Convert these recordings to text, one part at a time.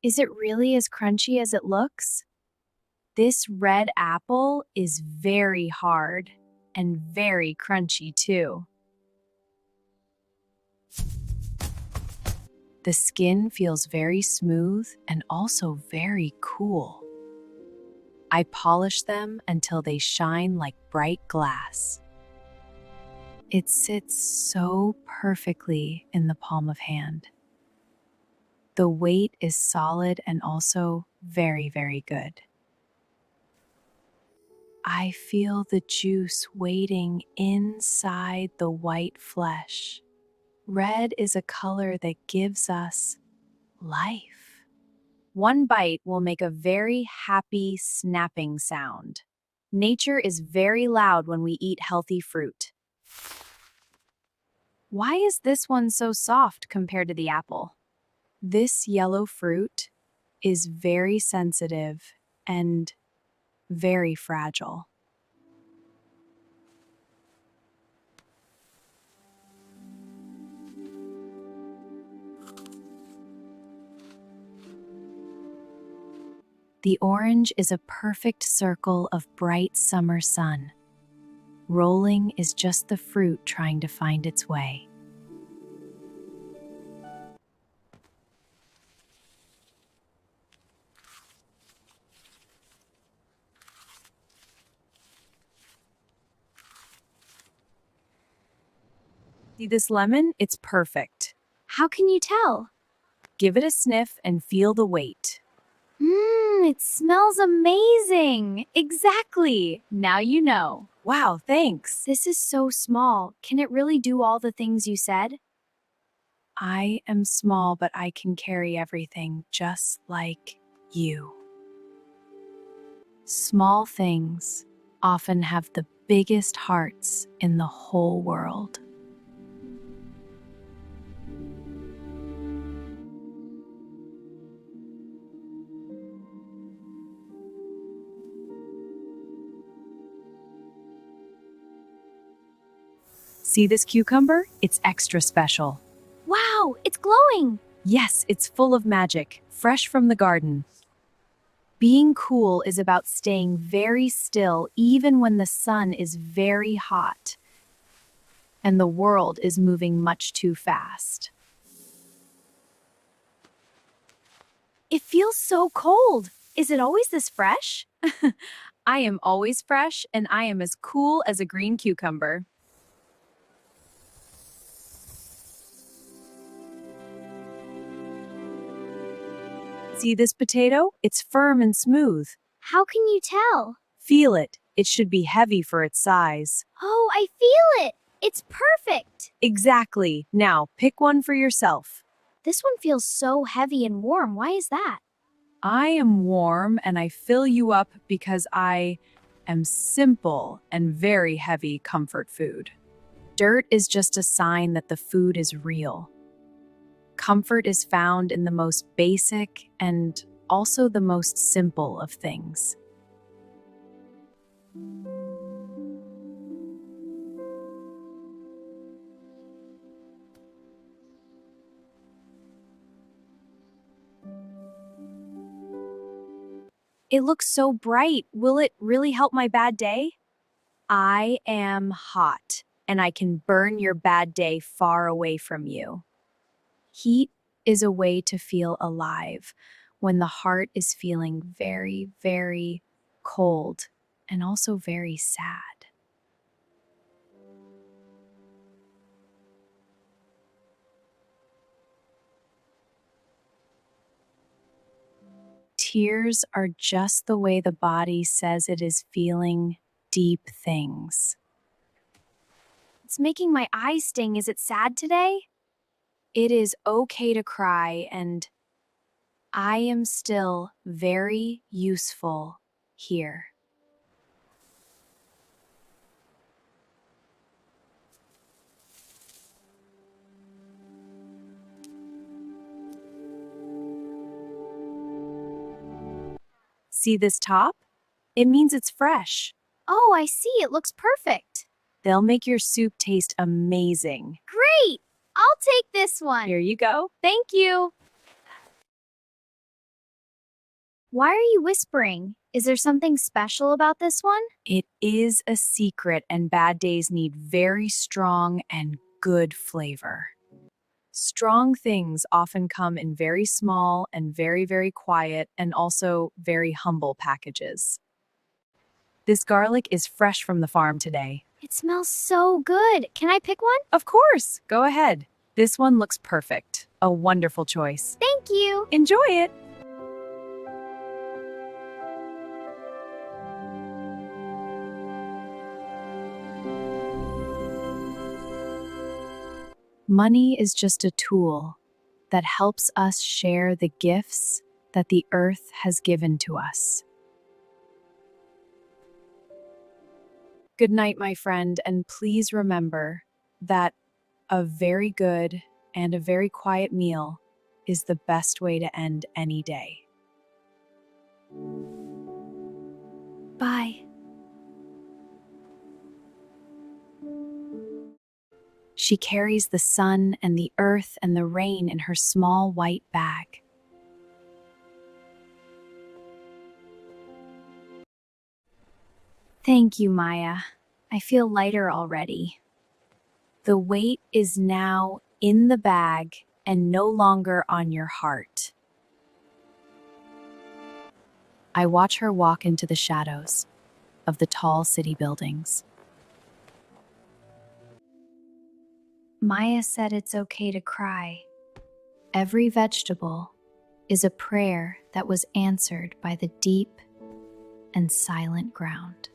Is it really as crunchy as it looks? This red apple is very hard and very crunchy too. The skin feels very smooth and also very cool. I polish them until they shine like bright glass. It sits so perfectly in the palm of hand. The weight is solid and also very, very good. I feel the juice waiting inside the white flesh. Red is a color that gives us life. One bite will make a very happy snapping sound. Nature is very loud when we eat healthy fruit. Why is this one so soft compared to the apple? This yellow fruit is very sensitive and very fragile. The orange is a perfect circle of bright summer sun. Rolling is just the fruit trying to find its way. See this lemon? It's perfect. How can you tell? Give it a sniff and feel the weight. It smells amazing. Exactly. Now you know. Wow, thanks. This is so small. Can it really do all the things you said? I am small, but I can carry everything just like you. Small things often have the biggest hearts in the whole world. See this cucumber? It's extra special. Wow, it's glowing. Yes, it's full of magic, fresh from the garden. Being cool is about staying very still even when the sun is very hot and the world is moving much too fast. It feels so cold. Is it always this fresh? I am always fresh and I am as cool as a green cucumber. See this potato? It's firm and smooth. How can you tell? Feel it. It should be heavy for its size. Oh, I feel it. It's perfect. Exactly. Now, pick one for yourself. This one feels so heavy and warm. Why is that? I am warm and I fill you up because I am simple and very heavy comfort food. Dirt is just a sign that the food is real. Comfort is found in the most basic and also the most simple of things. It looks so bright. Will it really help my bad day? I am hot, and I can burn your bad day far away from you. Heat is a way to feel alive when the heart is feeling very, very cold and also very sad. Tears are just the way the body says it is feeling deep things. It's making my eyes sting. Is it sad today? It is okay to cry, and I am still very useful here. See this top? It means it's fresh. Oh, I see. It looks perfect. They'll make your soup taste amazing. Great. I'll take this one. Here you go. Thank you. Why are you whispering? Is there something special about this one? It is a secret, and bad days need very strong and good flavor. Strong things often come in very small and very, very quiet and also very humble packages. This garlic is fresh from the farm today. It smells so good. Can I pick one? Of course, go ahead. This one looks perfect. A wonderful choice. Thank you. Enjoy it. Money is just a tool that helps us share the gifts that the earth has given to us. Good night, my friend, and please remember that a very good and a very quiet meal is the best way to end any day. Bye. She carries the sun and the earth and the rain in her small white bag. Thank you, Maya. I feel lighter already. The weight is now in the bag and no longer on your heart. I watch her walk into the shadows of the tall city buildings. Maya said it's okay to cry. Every vegetable is a prayer that was answered by the deep and silent ground.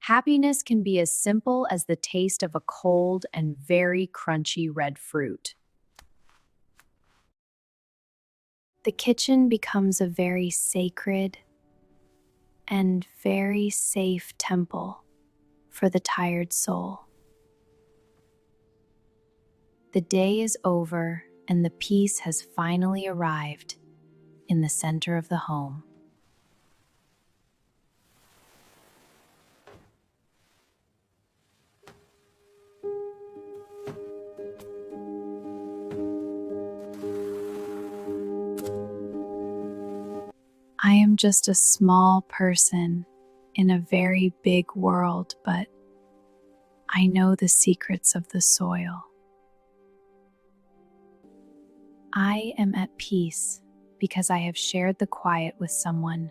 Happiness can be as simple as the taste of a cold and very crunchy red fruit. The kitchen becomes a very sacred and very safe temple for the tired soul. The day is over and the peace has finally arrived in the center of the home. I am just a small person in a very big world, but I know the secrets of the soil. I am at peace because I have shared the quiet with someone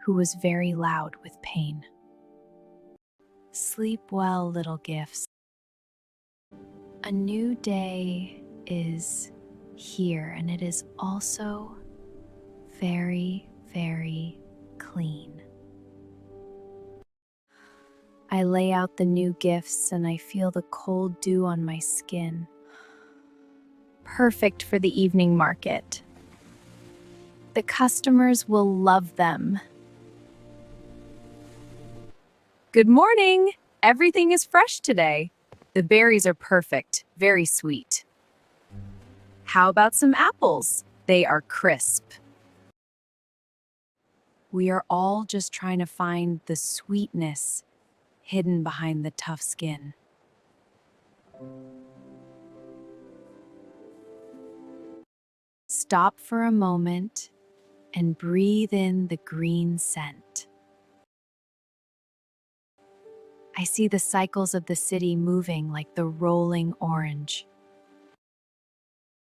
who was very loud with pain. Sleep well, little gifts. A new day is here, and it is also very, very clean. I lay out the new gifts and I feel the cold dew on my skin. Perfect for the evening market. The customers will love them. Good morning! Everything is fresh today. The berries are perfect, very sweet. How about some apples? They are crisp. We are all just trying to find the sweetness hidden behind the tough skin. Stop for a moment and breathe in the green scent. I see the cycles of the city moving like the rolling orange.